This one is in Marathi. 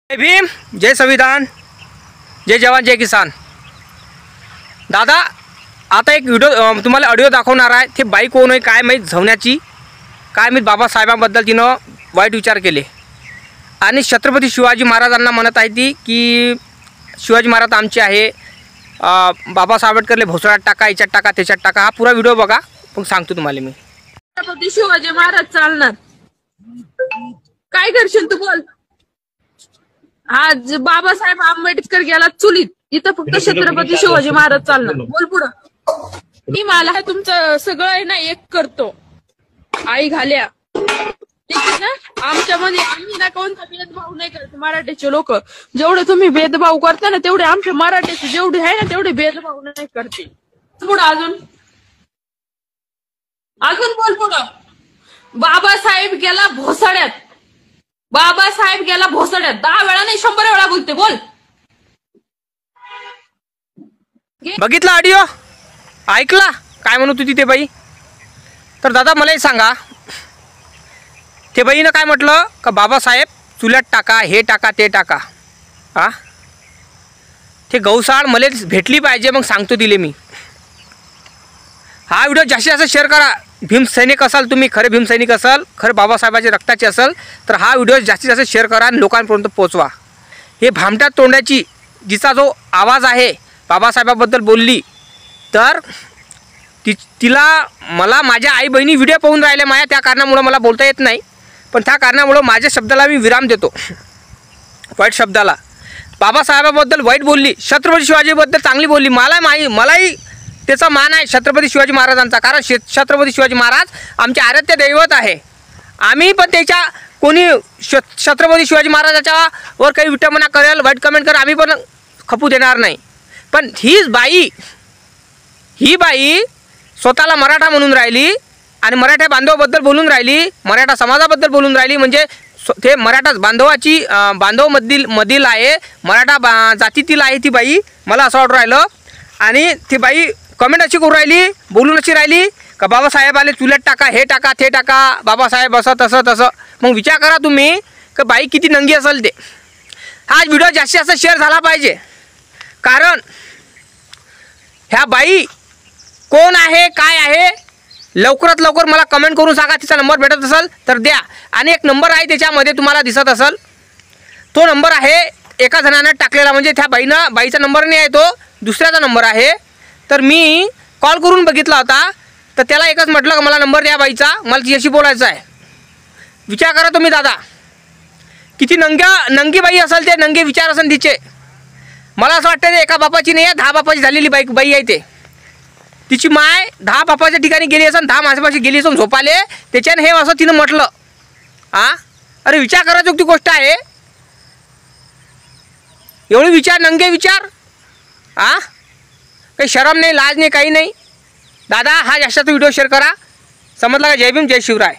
जय भीम, जय संविधान, जय जवान, जय किसान। दादा आता एक व्हिडिओ तुम्हाला ऑडिओ दाखवणार आहे। ते बाई कोण आहे काय माहीत, झवण्याची काय माहीत, बाबासाहेबांबद्दल तिनं वाईट विचार केले आणि छत्रपती शिवाजी महाराजांना म्हणत आहे ती की शिवाजी महाराज आमचे आहे, बाबासाहेब आंबेडकरले भोसड्यात टाका, याच्यात टाका, त्याच्यात टाका। हा पुरा व्हिडिओ बघा, मग सांगतो तुम्हाला मी। छत्रपती शिवाजी महाराज चालणार, काय करशील तू बोल। आज बाबासाहेब आंबेडकर गेला चुलीत, इथं फक्त छत्रपती शिवाजी महाराज चालणार। बोल पुढं। मी मला तुमचं सगळं आहे ना एक करतो, आई घाल्या, ठीक आहे ना। आमच्यामध्ये आम्ही ना कोणता भेदभाव नाही करत। मराठीचे लोक जेवढे तुम्ही भेदभाव करता ना, तेवढे आमच्या मराठीचे जेवढे आहे ना तेवढे भेदभाव नाही करते। पुढं अजून बोल पुढं। बाबासाहेब गेला भोसड्यात, बाबासाहेब गेला भोसड्यात। 10 वेळा नाही 100 वेळा बोलते, बोल। बघितला ऑडिओ, ऐकला काय म्हणत होती ते बाई। तर दादा मलाही सांगा, ते बाईनं काय म्हटलं का बाबासाहेब चुल्यात टाका, हे टाका, ते टाका। ते गौसाळ मला भेटली पाहिजे, मग सांगतो दिले मी। हा व्हिडिओ जास्तीत जास्त शेअर करा। भीमसैनिक असाल तुम्ही, खरे भीमसैनिक असाल, खरे बाबासाहेबांच्या रक्ताचे असाल तर हा व्हिडिओ जास्तीत जास्त शेअर करा आणि लोकांपर्यंत पोहोचवा। हे भामट्या तोंडाची जिचा जो आवाज आहे बाबासाहेबाबद्दल बोलली, तर तिला मला माझ्या आई बहिणी व्हिडिओ पाहून राहिले माझ्या, त्या कारणामुळे मला बोलता येत नाही, पण त्या कारणामुळे माझ्या शब्दाला मी विराम देतो। वाईट शब्दाला बाबासाहेबाबद्दल वाईट बोलली, छत्रपती शिवाजीबद्दल चांगली बोलली, मलाही त्याचा मान आहे छत्रपती शिवाजी महाराजांचा। कारण छत्रपती शिवाजी महाराज आमचे आराध्य दैवत आहे। आम्ही पण त्याच्या कोणी छत्रपती शिवाजी महाराजाच्या वर काही विटंबना करेल, वाईट कमेंट करेल, आम्ही पण खपू देणार नाही। पण ही बाई स्वतःला मराठा म्हणून राहिली आणि मराठा बांधवाबद्दल बोलून राहिली, मराठा समाजाबद्दल बोलून राहिली। म्हणजे ते मराठा बांधवाची मधील आहे, मराठा जातीतील आहे ती बाई, मला असं वाटून राहिलं। आणि ती बाई कमेंट अशी करून राहिली, बोलून अशी राहिली का बाबासाहेब आले चुल्यात टाका, हे टाका, ते टाका, बाबासाहेब असं तसं तसं। मग विचार करा तुम्ही का बाई किती नंगी असेल ते। हा व्हिडिओ जास्तीत जास्त शेअर झाला पाहिजे, कारण ह्या बाई कोण आहे काय आहे लवकरात लवकर मला कमेंट करून सांगा। तिचा नंबर भेटत असेल तर द्या, आणि एक नंबर आहे त्याच्यामध्ये तुम्हाला दिसत असेल, तो नंबर आहे एका जणाने टाकलेला, म्हणजे त्या बाईचा नंबर नाही आहे, तो दुसऱ्याचा नंबर आहे। तर मी कॉल करून बघितला होता, तर त्याला एकच म्हटलं की मला नंबर द्या बाईचा, मला तिच्याशी बोलायचं आहे। विचार करा तुम्ही दादा, किती नंगी बाई असेल, ते नंगे विचार असेल तिचे। मला असं वाटतं ते एका बापाची नाही आहे, 10 बापाची झालेली बाई आहे ते। तिची माय 10 बापाच्या ठिकाणी गेली असेल, 10 माणसापाशी गेली असेल झोपाले, त्याच्याने हे असं तिनं म्हटलं। अरे विचार करायची गोष्ट आहे, एवढे विचार, नंगे विचार। काही शरम नाही, लाज नाही, काही नाही। दादा हा जास्त व्हिडिओ शेअर करा, समजला का? जय भीम, जय शिवराय।